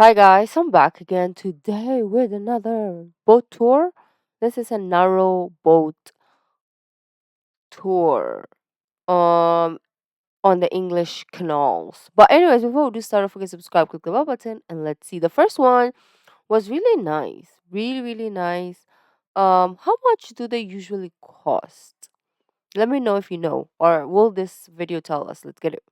Hi guys, I'm back again today with another boat tour. This is a narrow boat tour um on the English canals. But anyways, before we do start, don't forget to subscribe, click the bell button, and let's see. The first one was really nice. Really nice. How much do they usually cost? Let me know if you know, or will this video tell us? Let's get it.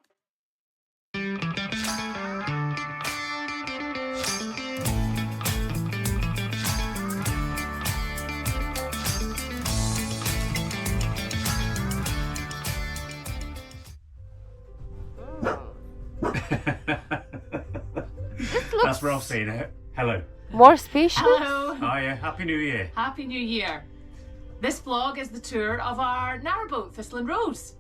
This That's looks Ralph saying it. Hello. more spacious. Hello. Oh yeah, Happy New Year. Happy New Year. This vlog is the tour of our narrowboat, Thistle Rose.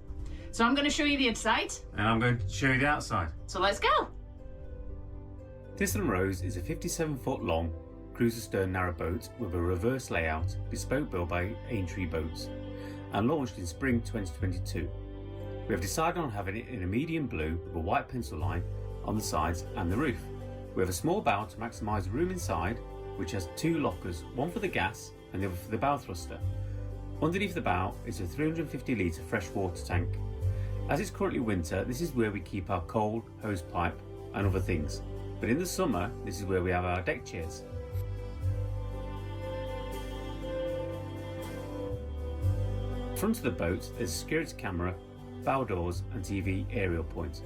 So I'm going to show you the inside. And I'm going to show you the outside. So let's go. Thistle Rose is a 57-foot long cruiser stern narrowboat with a reverse layout, bespoke built by Aintree Boats, and launched in spring 2022. We have decided on having it in a medium blue with a white pencil line on the sides and the roof. We have a small bow to maximise the room inside, which has two lockers, one for the gas and the other for the bow thruster. Underneath the bow is a 350 litre freshwater tank. As it's currently winter, this is where we keep our coal, hose pipe and other things. But in the summer, this is where we have our deck chairs. In front of the boat, there's a security camera, bow doors and TV aerial point.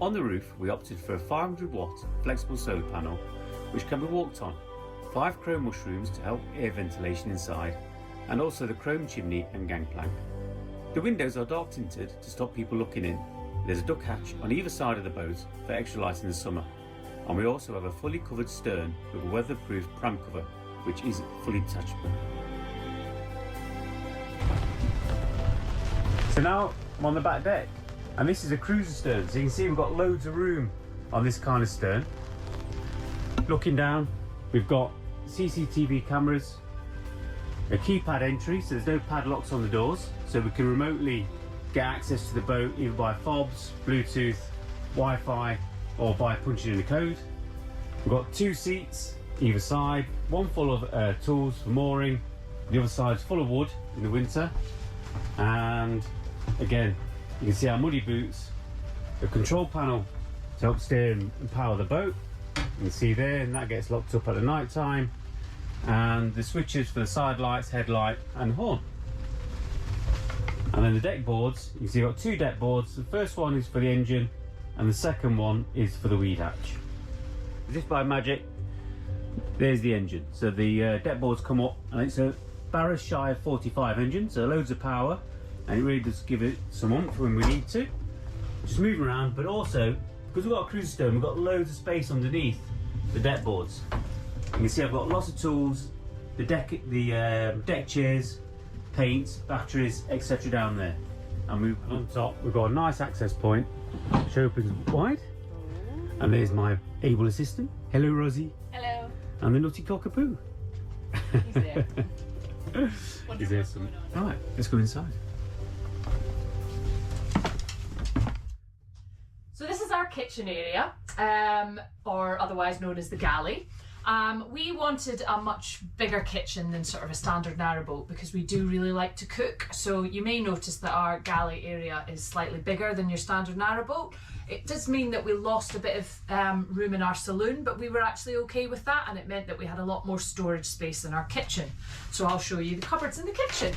On the roof, we opted for a 500 watt flexible solar panel which can be walked on, 5 chrome mushrooms to help air ventilation inside, and also the chrome chimney and gangplank. The windows are dark tinted to stop people looking in. There's a duck hatch on either side of the boat for extra light in the summer, and we also have a fully covered stern with a weatherproof pram cover which is fully detachable. So now I'm on the back deck, and this is a cruiser stern, so you can see we've got loads of room on this kind of stern. Looking down, we've got CCTV cameras, a keypad entry, so there's no padlocks on the doors, so we can remotely get access to the boat either by fobs, Bluetooth, Wi-Fi, or by punching in the code. We've got 2 seats either side, one full of tools for mooring, the other side's full of wood in the winter, and again you can see our muddy boots, the control panel to help steer and power the boat, you can see there, and that gets locked up at the night time, and the switches for the side lights, headlight and horn. And then the deck boards, you can see you've got 2 deck boards. The first one is for the engine and the second one is for the weed hatch. As if by magic, there's the engine. So the deck boards come up, and it's a Barra Shire 45 engine, so loads of power, and it really does give it some oomph when we need to. Just moving around, but also, because we've got a cruiser stern, we've got loads of space underneath the deck boards. You can see I've got lots of tools, the deck chairs, paint, batteries, etc. down there. And on top, we've got a nice access point, which opens wide. And there's my able assistant. Hello, Rosie. Hello. And the nutty cockapoo. He's there. Is there some? Right, let's go inside. So this is our kitchen area, or otherwise known as the galley. We wanted a much bigger kitchen than sort of a standard narrowboat because we do really like to cook. So you may notice that our galley area is slightly bigger than your standard narrowboat. It does mean that we lost a bit of room in our saloon, but we were actually okay with that, and it meant that we had a lot more storage space in our kitchen. So I'll show you the cupboards in the kitchen.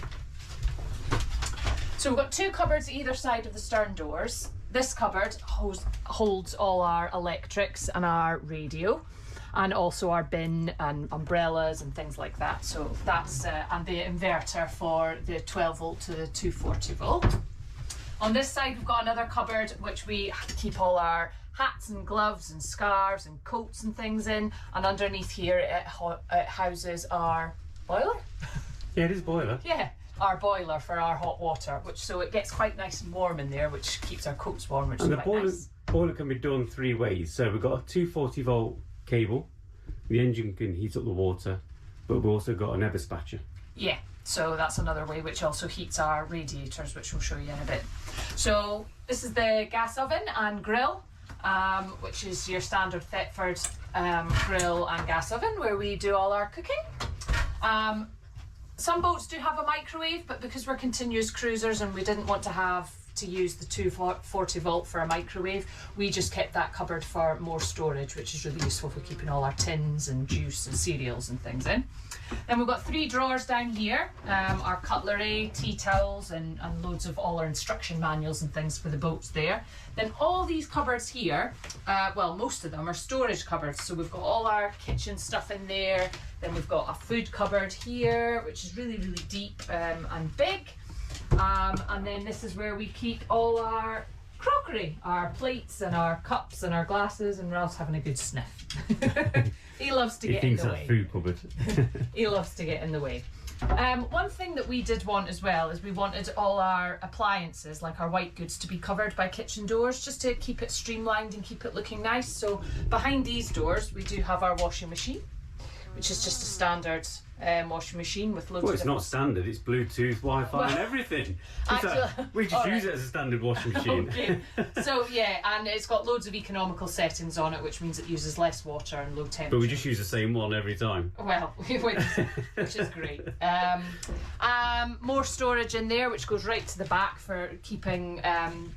So we've got 2 cupboards either side of the stern doors. This cupboard holds all our electrics and our radio, and also our bin and umbrellas and things like that. So that's and the inverter for the 12 volt to the 240 volt. On this side we've got another cupboard which we keep all our hats and gloves and scarves and coats and things in, and underneath here it houses our boiler. Yeah, it is boiler. Yeah, our boiler for our hot water, which so it gets quite nice and warm in there, which keeps our coats warm, which And is the quite nice. boiler can be done 3 ways. So we've got a 240 volt cable. The engine can heat up the water, but we've also got an dispatcher. Yeah, so that's another way, which also heats our radiators, which we'll show you in a bit. So this is the gas oven and grill, which is your standard Thetford grill and gas oven where we do all our cooking. Some boats do have a microwave, but because we're continuous cruisers and we didn't want to have to use the 240 volt for a microwave, we just kept that cupboard for more storage, which is really useful for keeping all our tins and juice and cereals and things in. Then we've got 3 drawers down here, our cutlery, tea towels, and loads of all our instruction manuals and things for the boats there. Then all these cupboards here, well, most of them are storage cupboards. So we've got all our kitchen stuff in there. Then we've got a food cupboard here, which is really, really deep and big. And then this is where we keep all our crockery, our plates and our cups and our glasses, and Ralph's having a good sniff. He loves to get in the way. He thinks that food cupboard. He loves to get in the way. One thing that we did want as well is we wanted all our appliances, like our white goods, to be covered by kitchen doors, just to keep it streamlined and keep it looking nice. So behind these doors we do have our washing machine, which is just a standard washing machine with loads Well, of it's not standard, it's Bluetooth, Wi-Fi and everything. We just use it as a standard washing machine. Okay. So yeah, and it's got loads of economical settings on it, which means it uses less water and low temperature. But we just use the same one every time. Well, which is great. More storage in there, which goes right to the back for keeping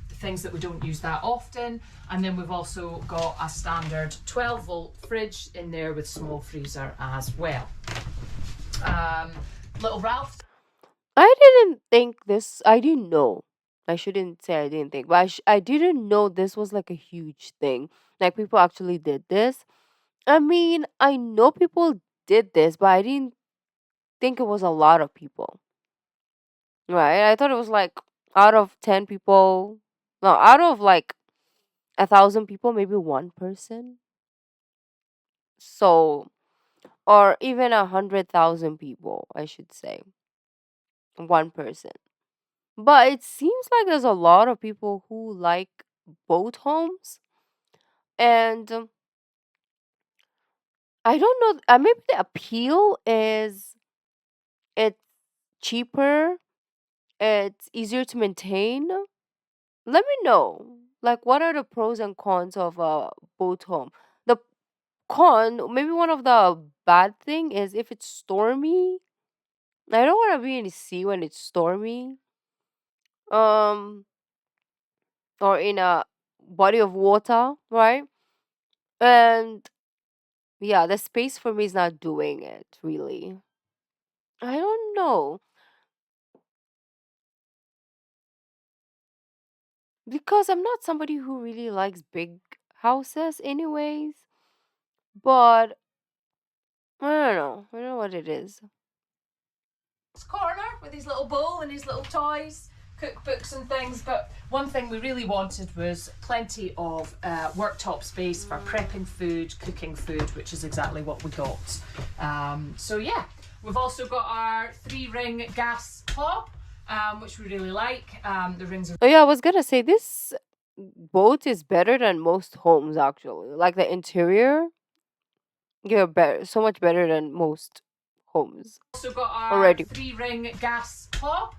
things that we don't use that often. And then we've also got a standard 12 volt fridge in there with small freezer as well. Little Ralph. I didn't think this. I didn't know. I shouldn't say I didn't think, but I didn't know this was like a huge thing. Like people actually did this. I mean, I know people did this, but I didn't think it was a lot of people. Right? I thought it was like out of 10 people, no, out of like 1,000 people, maybe one person. So, or even 100,000 people, I should say, one person. But it seems like there's a lot of people who like boat homes, and I don't know. Maybe the appeal is it's cheaper, it's easier to maintain. Let me know. Like, what are the pros and cons of a boat home? The con, maybe one of the bad thing is if it's stormy. I don't want to be in the sea when it's stormy. Um, or in a body of water, right? And yeah, the space for me is not doing it really. I don't know because I'm not somebody who really likes big houses, anyways. But I don't know. I don't know what it is. Corner with his little bowl and his little toys, cookbooks and things. But one thing we really wanted was plenty of worktop space for prepping food, cooking food, which is exactly what we got. So yeah, we've also got our 3-ring gas hob, which we really like. The rings are Oh yeah, I was gonna say this boat is better than most homes actually. Like the interior, yeah, better, so much better than most homes. also got our Already. 3-ring gas hob,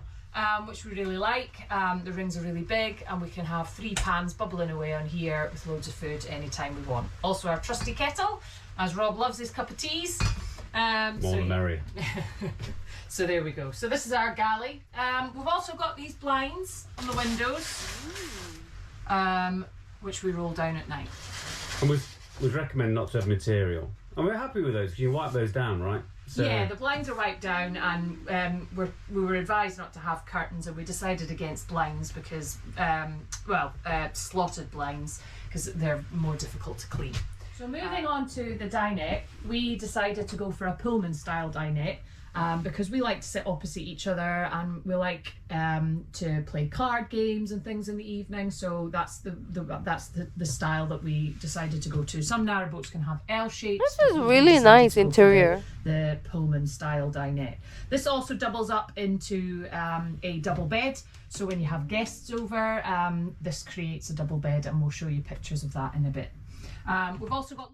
which we really like. The rings are really big and we can have 3 pans bubbling away on here with loads of food anytime we want. Also our trusty kettle, as Rob loves his cup of teas. More the merrier. So there we go. So this is our galley. We've also got these blinds on the windows, which we roll down at night. And we'd recommend not to have material. And we're happy with those because you wipe those down, right? So, Yeah, the blinds are wiped down, and we were advised not to have curtains, and we decided against blinds because, slotted blinds, because they're more difficult to clean. So moving on to the dinette, we decided to go for a Pullman style dinette. Because we like to sit opposite each other and we like to play card games and things in the evening, so that's the style that we decided to go to. Some narrowboats can have L shapes. This is really nice interior. The Pullman style dinette. This also doubles up into a double bed, so when you have guests over, this creates a double bed, and we'll show you pictures of that in a bit. We've also got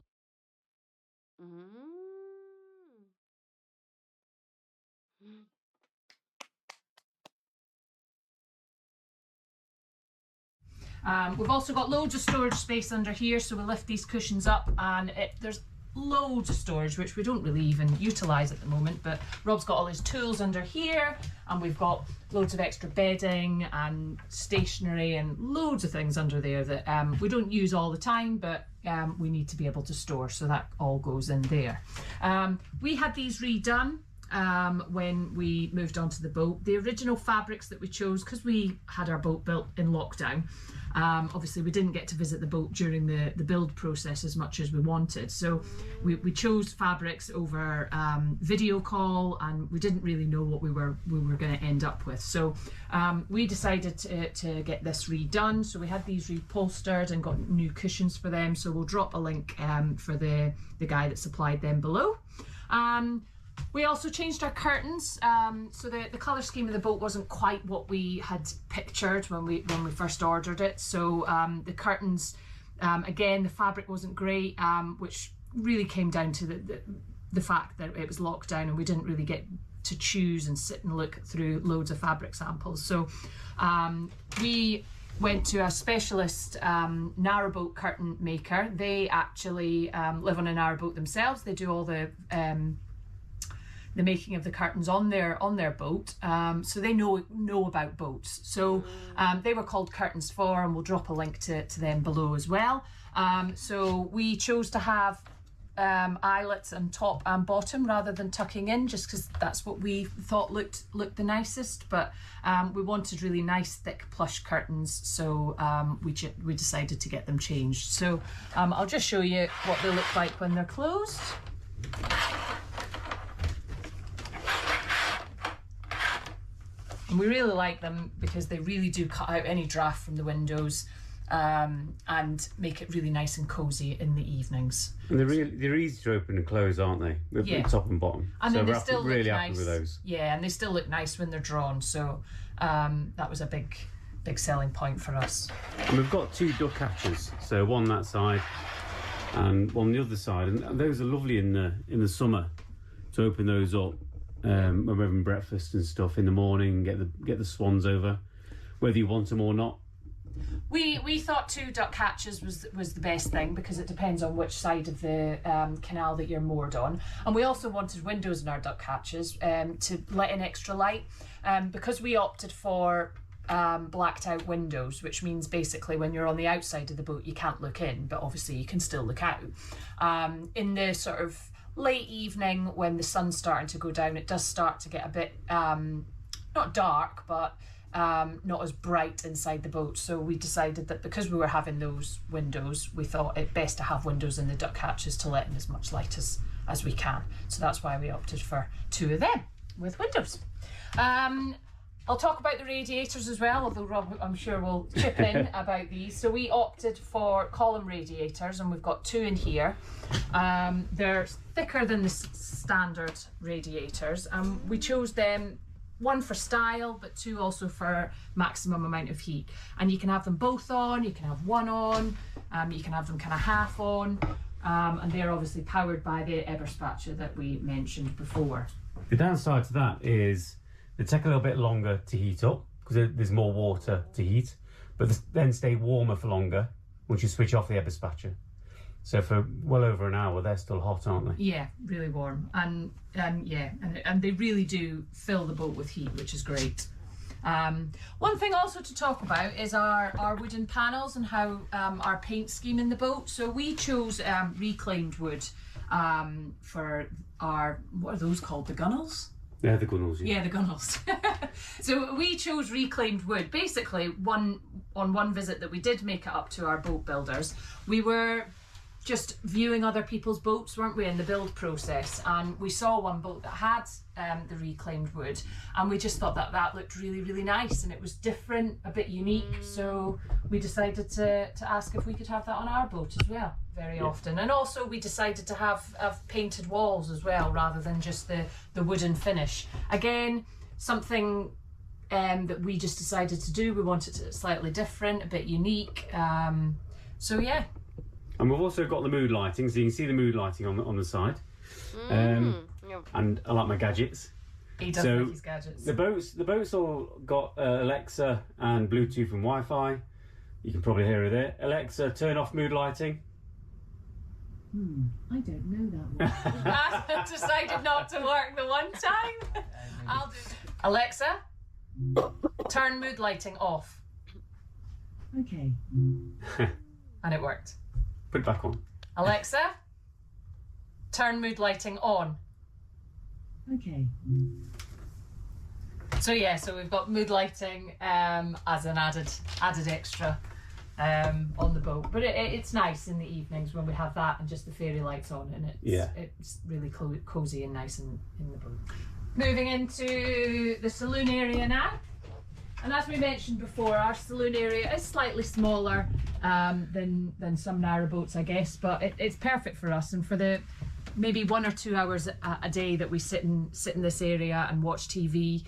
we've also got loads of storage space under here, so we lift these cushions up and there's loads of storage, which we don't really even utilise at the moment, but Rob's got all his tools under here, and we've got loads of extra bedding and stationery and loads of things under there that we don't use all the time, but we need to be able to store, so that all goes in there. We had these redone when we moved onto the boat. The original fabrics that we chose, because we had our boat built in lockdown, obviously we didn't get to visit the boat during the build process as much as we wanted, so we chose fabrics over video call, and we didn't really know what we were going to end up with, so we decided to get this redone. So we had these repolstered and got new cushions for them, so we'll drop a link for the guy that supplied them below. We also changed our curtains, so the colour scheme of the boat wasn't quite what we had pictured when we first ordered it. So the curtains, again, the fabric wasn't great, which really came down to the fact that it was locked down and we didn't really get to choose and sit and look through loads of fabric samples. So we went to a specialist narrowboat curtain maker. They actually live on a narrowboat themselves. They do all the making of the curtains on their boat, so they know about boats. So they were called Curtains For, and we'll drop a link to them below as well. So we chose to have eyelets and top and bottom rather than tucking in, just because that's what we thought looked the nicest, but we wanted really nice thick plush curtains, so we decided to get them changed. So I'll just show you what they look like when they're closed. And we really like them because they really do cut out any draft from the windows, and make it really nice and cosy in the evenings. And they're easy to open and close, aren't they? With top and bottom. And so then they we're still really look happy nice. with those. Yeah, and they still look nice when they're drawn. So that was a big selling point for us. And we've got two duck hatches, so one that side and one the other side, and those are lovely in the summer to open those up. When we're having breakfast and stuff in the morning, get the swans over, whether you want them or not. We thought two duck hatches was the best thing, because it depends on which side of the canal that you're moored on. And we also wanted windows in our duck hatches to let in extra light, because we opted for blacked out windows, which means basically when you're on the outside of the boat you can't look in, but obviously you can still look out. In the sort of late evening when the sun's starting to go down, it does start to get a bit not dark, but not as bright inside the boat. So we decided that because we were having those windows, we thought it best to have windows in the duck hatches to let in as much light as we can. So that's why we opted for two of them with windows. I'll talk about the radiators as well, although Rob, I'm sure, will chip in about these. So we opted for column radiators, and we've got two in here. They're thicker than the standard radiators, and we chose them, one for style, but two also for maximum amount of heat. And you can have them both on, you can have one on, you can have them kind of half on, and they're obviously powered by the Eberspacher that we mentioned before. The downside to that is they take a little bit longer to heat up because there's more water to heat, but then stay warmer for longer once you switch off the Eberspacher. So for well over an hour, they're still hot, aren't they? Yeah, really warm, and they really do fill the boat with heat, which is great. One thing also to talk about is our wooden panels and how our paint scheme in the boat. So we chose reclaimed wood for our, what are those called, the gunnels? Yeah, the gunnels. Yeah, the gunnels. So we chose reclaimed wood. Basically, on one visit that we did make it up to our boat builders, we were just viewing other people's boats, weren't we, in the build process, and we saw one boat that had the reclaimed wood, and we just thought that looked really, really nice, and it was different, a bit unique, so we decided to ask if we could have that on our boat as well, very often. And also we decided to have painted walls as well, rather than just the wooden finish. Again, something that we just decided to do. We wanted it slightly different, a bit unique, so yeah. And we've also got the mood lighting, so you can see the mood lighting on the side. Yep. And I like my gadgets. He does like his gadgets. The boats all got Alexa and Bluetooth and Wi-Fi. You can probably hear it there. Alexa, turn off mood lighting. I don't know that one. That decided not to work the one time. I'll do. Alexa, turn mood lighting off. Okay. And it worked. Put it back on. Alexa, turn mood lighting on. Okay. So yeah, so we've got mood lighting as an added extra on the boat. But it's nice in the evenings when we have that and just the fairy lights on, and it's really cozy and nice in the boat. Moving into the saloon area now. And as we mentioned before, our saloon area is slightly smaller than some narrowboats, I guess, but it's perfect for us, and for the maybe 1 or 2 hours a day that we sit in this area and watch TV,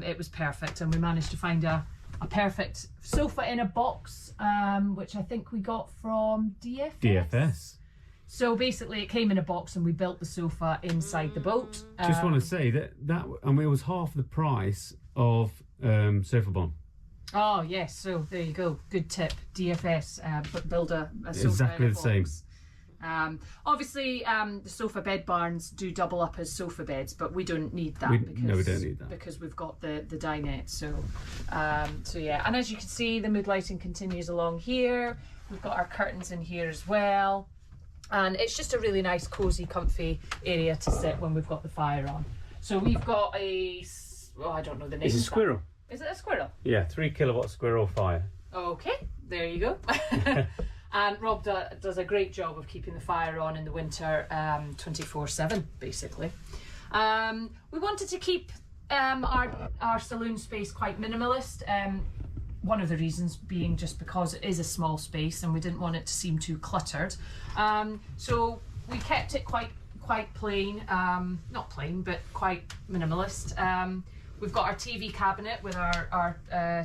it was perfect. And we managed to find a perfect sofa in a box, which I think we got from DFS. So basically it came in a box and we built the sofa inside the boat. Just want to say that I mean, it was half the price of Sofa Bomb. Oh yes, so there you go. Good tip. DFS, build a sofa Exactly in a the same. box. Obviously, the sofa bed barns do double up as sofa beds, but we don't need that we don't need that because we've got the dinette. So yeah. And as you can see, the mood lighting continues along here. We've got our curtains in here as well, and it's just a really nice, cozy, comfy area to sit when we've got the fire on. So we've got I don't know the name. It's a squirrel. Is it a squirrel? Yeah, 3 kilowatt squirrel fire. Okay, there you go. And Rob does a great job of keeping the fire on in the winter 24/7, basically. We wanted to keep our saloon space quite minimalist. One of the reasons being just because it is a small space and we didn't want it to seem too cluttered. So we kept it quite plain, not plain, but quite minimalist. We've got our TV cabinet with our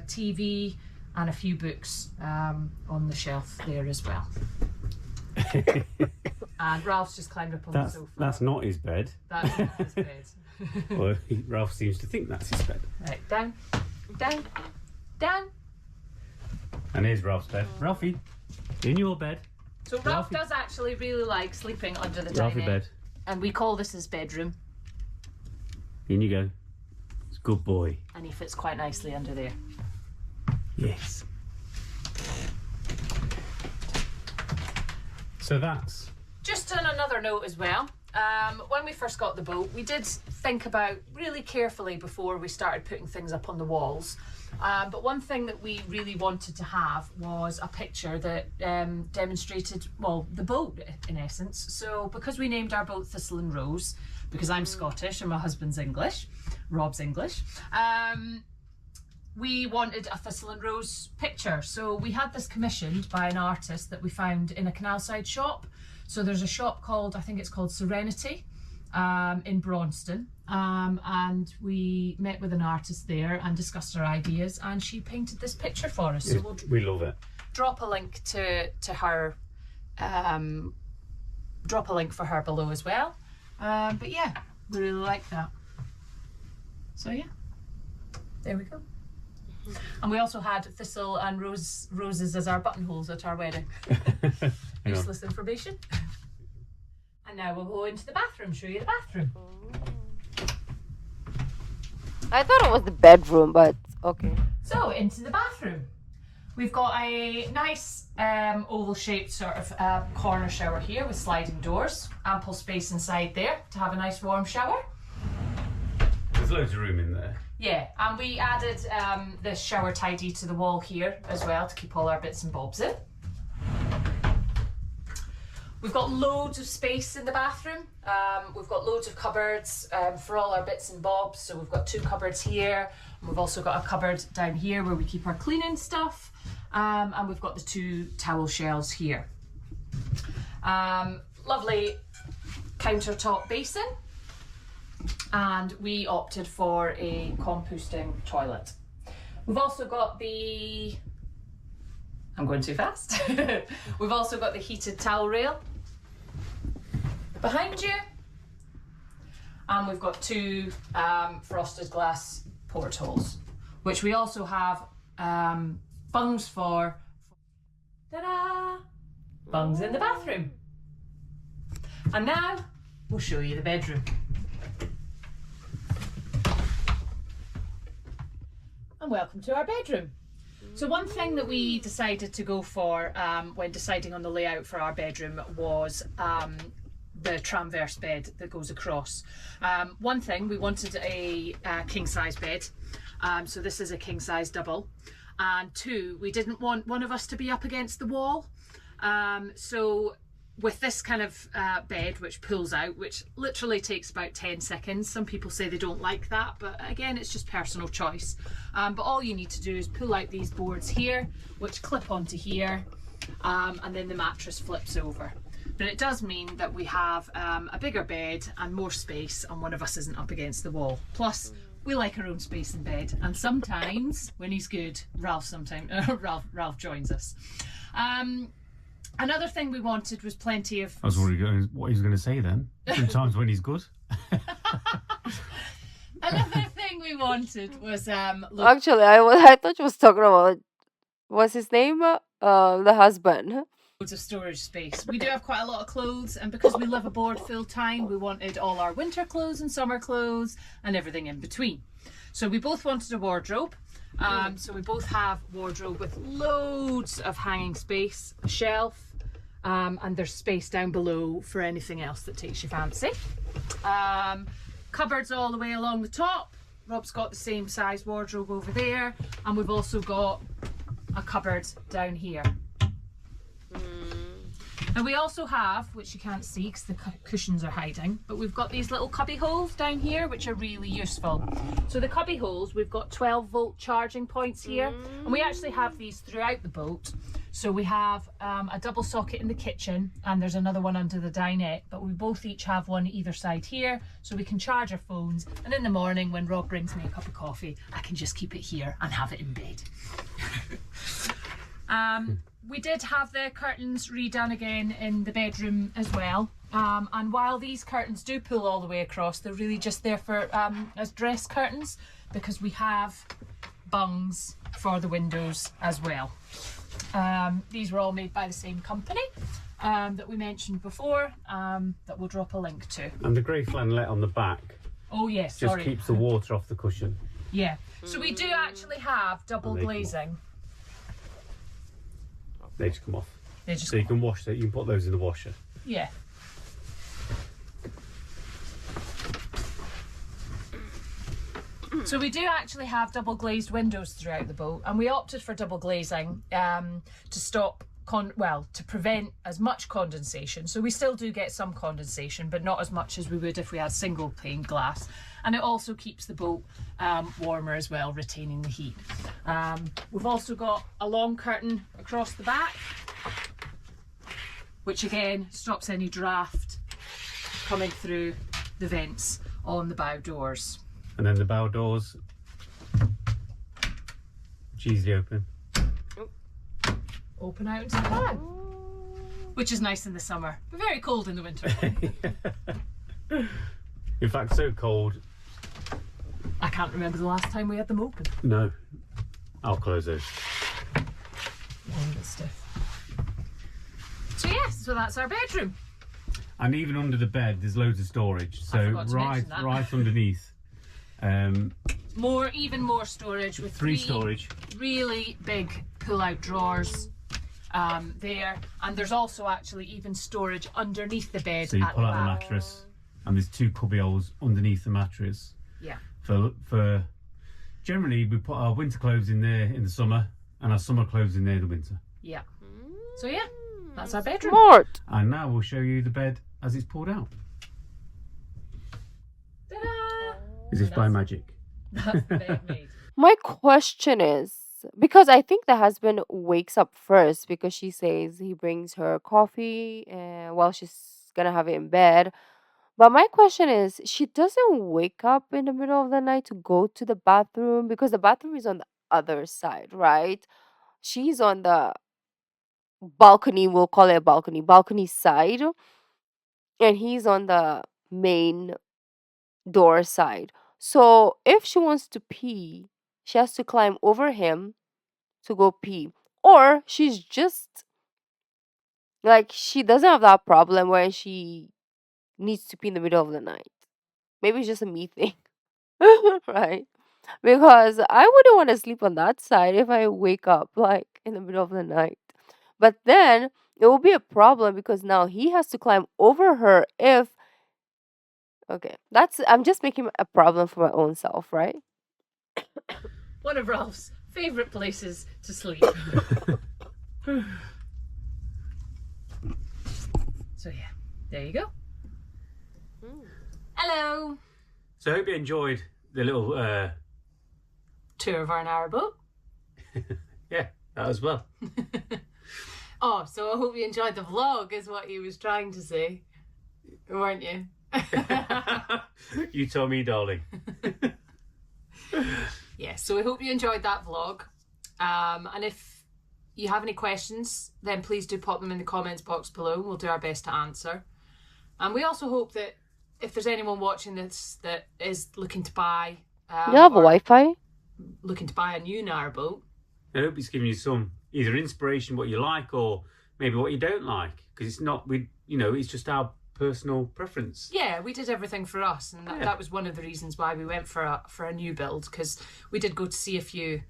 TV and a few books on the shelf there as well. And Ralph's just climbed up on the sofa. That's not his bed. That's not his bed. Well, Ralph seems to think that's his bed. Right, down, down, down. And here's Ralph's bed. Ralphie, in your bed. So Ralph does actually really like sleeping under the Ralphie dinette. bed. And we call this his bedroom. In you go. It's a good boy. And he fits quite nicely under there. Yes. So that's... Just on another note as well, when we first got the boat, we did think about really carefully before we started putting things up on the walls. But one thing that we really wanted to have was a picture that demonstrated, well, the boat in essence. So because we named our boat Thistle Rose, because I'm Scottish and my husband's English, Rob's English, we wanted a Thistle Rose picture. So we had this commissioned by an artist that we found in a canal side shop. So there's a shop called, I think it's called Serenity, in Braunston, and we met with an artist there and discussed our ideas, and she painted this picture for us. So we love it. Drop a link to her, drop a link for her below as well. But yeah, we really like that. So yeah, there we go. And we also had thistle and roses as our buttonholes at our wedding. Useless information. And now we'll go into the bathroom, show you the bathroom. I thought it was the bedroom, but okay. So into the bathroom. We've got a nice oval shaped sort of corner shower here with sliding doors. Ample space inside there to have a nice warm shower. There's loads of room in there. Yeah, and we added this shower tidy to the wall here as well to keep all our bits and bobs in. We've got loads of space in the bathroom. We've got loads of cupboards for all our bits and bobs. So we've got 2 cupboards here. And we've also got a cupboard down here where we keep our cleaning stuff. And we've got the 2 towel shelves here. Lovely countertop basin. And we opted for a composting toilet. We've also got the... I'm going too fast. We've also got the heated towel rail behind you. And we've got 2 frosted glass portholes, which we also have bungs for. Ta-da! Bungs in the bathroom. And now we'll show you the bedroom. And welcome to our bedroom. So one thing that we decided to go for when deciding on the layout for our bedroom was the tramverse bed that goes across. One thing, we wanted a king size bed. So this is a king size double. And two, we didn't want one of us to be up against the wall. So with this kind of bed which pulls out, which literally takes about 10 seconds. Some people say they don't like that, but again, it's just personal choice. But all you need to do is pull out these boards here, which clip onto here, and then the mattress flips over. But it does mean that we have a bigger bed and more space, and one of us isn't up against the wall. Plus, we like our own space in bed, and sometimes, when he's good, Ralph joins us. Another thing we wanted was plenty of... I was wondering what he was going to say then. Sometimes when he's good. Another thing we wanted was... Actually, I thought you was talking about, what's his name? The husband. loads of storage space. We do have quite a lot of clothes, and because we live aboard full time, we wanted all our winter clothes and summer clothes and everything in between. So we both wanted a wardrobe. So we both have wardrobe with loads of hanging space, a shelf, and there's space down below for anything else that takes your fancy. Cupboards all the way along the top. Rob's got the same size wardrobe over there, and we've also got a cupboard down here. And we also have, which you can't see because the cushions are hiding, but we've got these little cubby holes down here which are really useful. So the cubby holes, we've got 12-volt charging points here, and we actually have these throughout the boat. So we have a double socket in the kitchen, and there's another one under the dinette, but we both each have one either side here, so we can charge our phones, and in the morning when Rob brings me a cup of coffee, I can just keep it here and have it in bed. We did have the curtains redone again in the bedroom as well, and while these curtains do pull all the way across, they're really just there for as dress curtains, because we have bungs for the windows as well. These were all made by the same company that we mentioned before, that we'll drop a link to. And the grey flannelette on the back Oh yes, just sorry. keeps the water off the cushion. Yeah, so we do actually have double And they come glazing. They just come off. They just So you can wash that. You can put those in the washer. Yeah. So we do actually have double glazed windows throughout the boat, and we opted for double glazing to stop to prevent as much condensation. So we still do get some condensation, but not as much as we would if we had single pane glass. And it also keeps the boat warmer as well, retaining the heat. We've also got a long curtain across the back, which again stops any draft coming through the vents on the bow doors. And then the bow doors, which easily open. Open out into the bow, which is nice in the summer, but very cold in the winter. In fact, so cold. I can't remember the last time we had them open. No, I'll close those. A bit stiff. So yes, so that's our bedroom. And even under the bed, there's loads of storage. So forgot to mention that. right underneath. Even more storage with Three storage. really big pull-out drawers there, and there's also actually even storage underneath the bed. So you at pull the out the back. mattress, and there's two cubby holes underneath the mattress. Yeah. For generally we put our winter clothes in there in the summer, and our summer clothes in there in the winter. Yeah. So yeah, that's our bedroom. Smart. And now we'll show you the bed as it's pulled out. Ta-da! Is if by magic? That's the bed made. My question is, because I think the husband wakes up first, because she says he brings her coffee while she's gonna have it in bed. But my question is, she doesn't wake up in the middle of the night to go to the bathroom, because the bathroom is on the other side, right? She's on the balcony, we'll call it a balcony side, and he's on the main door side. So if she wants to pee, she has to climb over him to go pee. Or she's just like, she doesn't have that problem where she needs to pee in the middle of the night. Maybe it's just a me thing, right? Because I wouldn't want to sleep on that side if I wake up like in the middle of the night. But then it will be a problem because now he has to climb over her if okay. That's I'm just making a problem for my own self, right? One of Ralph's favourite places to sleep. So yeah, there you go. Hello. So I hope you enjoyed the little Tour of our narrowboat. yeah, that as well. Oh, so I hope you enjoyed the vlog is what he was trying to say. Weren't you? You tell me, darling. Yeah, so we hope you enjoyed that vlog. And if you have any questions, then please do pop them in the comments box below. We'll do our best to answer. And we also hope that if there's anyone watching this that is looking to buy You have a or Wi-Fi? looking to buy a new narrowboat, I hope it's giving you some either inspiration, what you like, or maybe what you don't like, because it's not it's just our personal preference. yeah, we did everything for us, and Yeah. that was one of the reasons why we went for a new build, because we did go to see a few,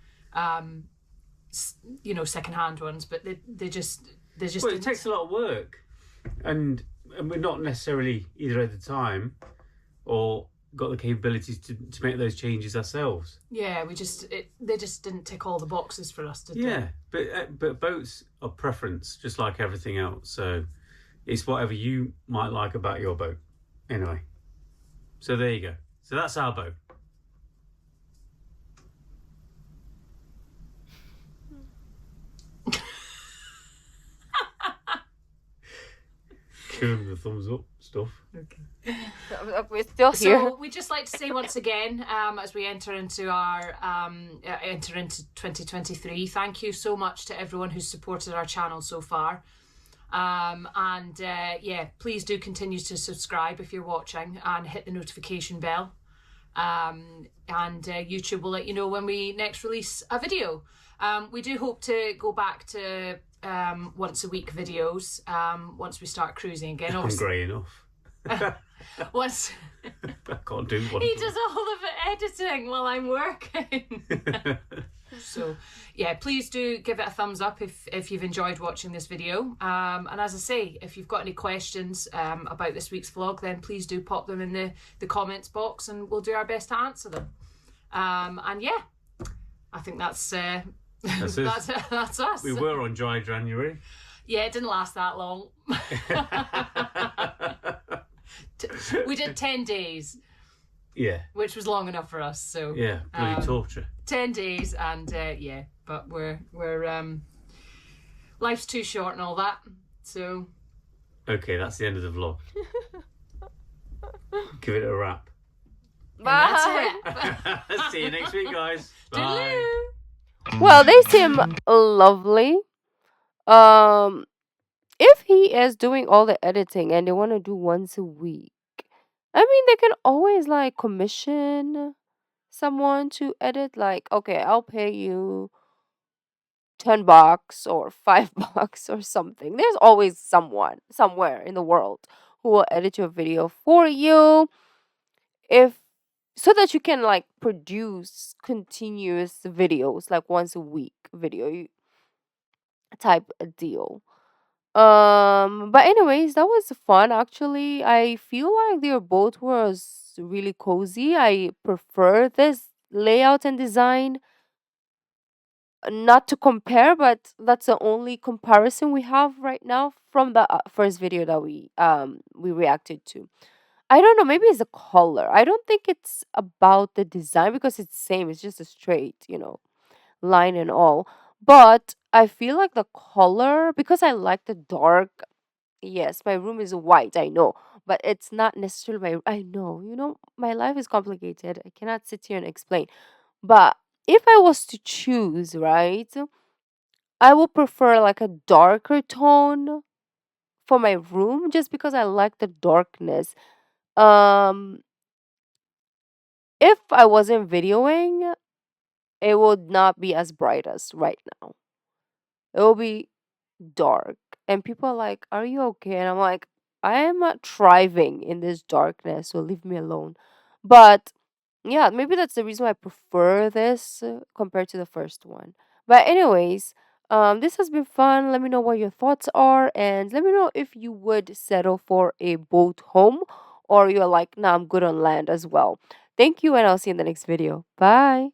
second-hand ones, but they just Well, it didn't. takes a lot of work, and we're not necessarily either at the time or got the capabilities to make those changes ourselves. Yeah, they just didn't tick all the boxes for us, did Yeah, but boats are preference, just like everything else. So it's whatever you might like about your boat. Anyway, so there you go. So that's our boat. Give him the thumbs up stuff. Okay. We're still here. So we'd just like to say once again, as we enter into our 2023, thank you so much to everyone who's supported our channel so far. Please do continue to subscribe if you're watching and hit the notification bell. YouTube will let you know when we next release a video. We do hope to go back to once a week videos once we start cruising again. I'm grey enough. Once I can't do one. he does all of the editing while I'm working. So yeah, please do give it a thumbs up if you've enjoyed watching this video. And as I say, if you've got any questions about this week's vlog, then please do pop them in the comments box and we'll do our best to answer them. And yeah, I think that's that's us. We were on dry January. Yeah, it didn't last that long. We did 10 days, Yeah. which was long enough for us. So Yeah, bloody torture. 10 days, and but we're life's too short and all that. So Okay, that's the end of the vlog. Give it a wrap. that's Bye. it. See you next week, guys. Bye. Toodaloo. Well, they seem lovely. If he is doing all the editing and they want to do once a week, I mean, they can always like commission someone to edit. Like, okay, I'll pay you $10 or $5 or something. There's always someone somewhere in the world who will edit your video for you, if so that you can like produce continuous videos, like once a week type a deal. But anyways, that was fun actually. I feel like their boat was really cozy. I prefer this layout and design. Not to compare, but that's the only comparison we have right now from the first video that we reacted to. I don't know, maybe it's the color. I don't think it's about the design because it's same. It's just a straight, line and all. But I feel like the color, because I like the dark. Yes, my room is white, I know, but it's not necessarily my. I know, my life is complicated. I cannot sit here and explain. But if I was to choose, right, I would prefer like a darker tone for my room just because I like the darkness. Um, if I wasn't videoing, it would not be as bright as right now. It will be dark. And people are like, "Are you okay?" And I'm like, I am thriving in this darkness, so leave me alone. But yeah, maybe that's the reason why I prefer this compared to the first one. But anyways, this has been fun. Let me know what your thoughts are, and let me know if you would settle for a boat home, or you're like, nah, I'm good on land as well. Thank you, and I'll see you in the next video. Bye.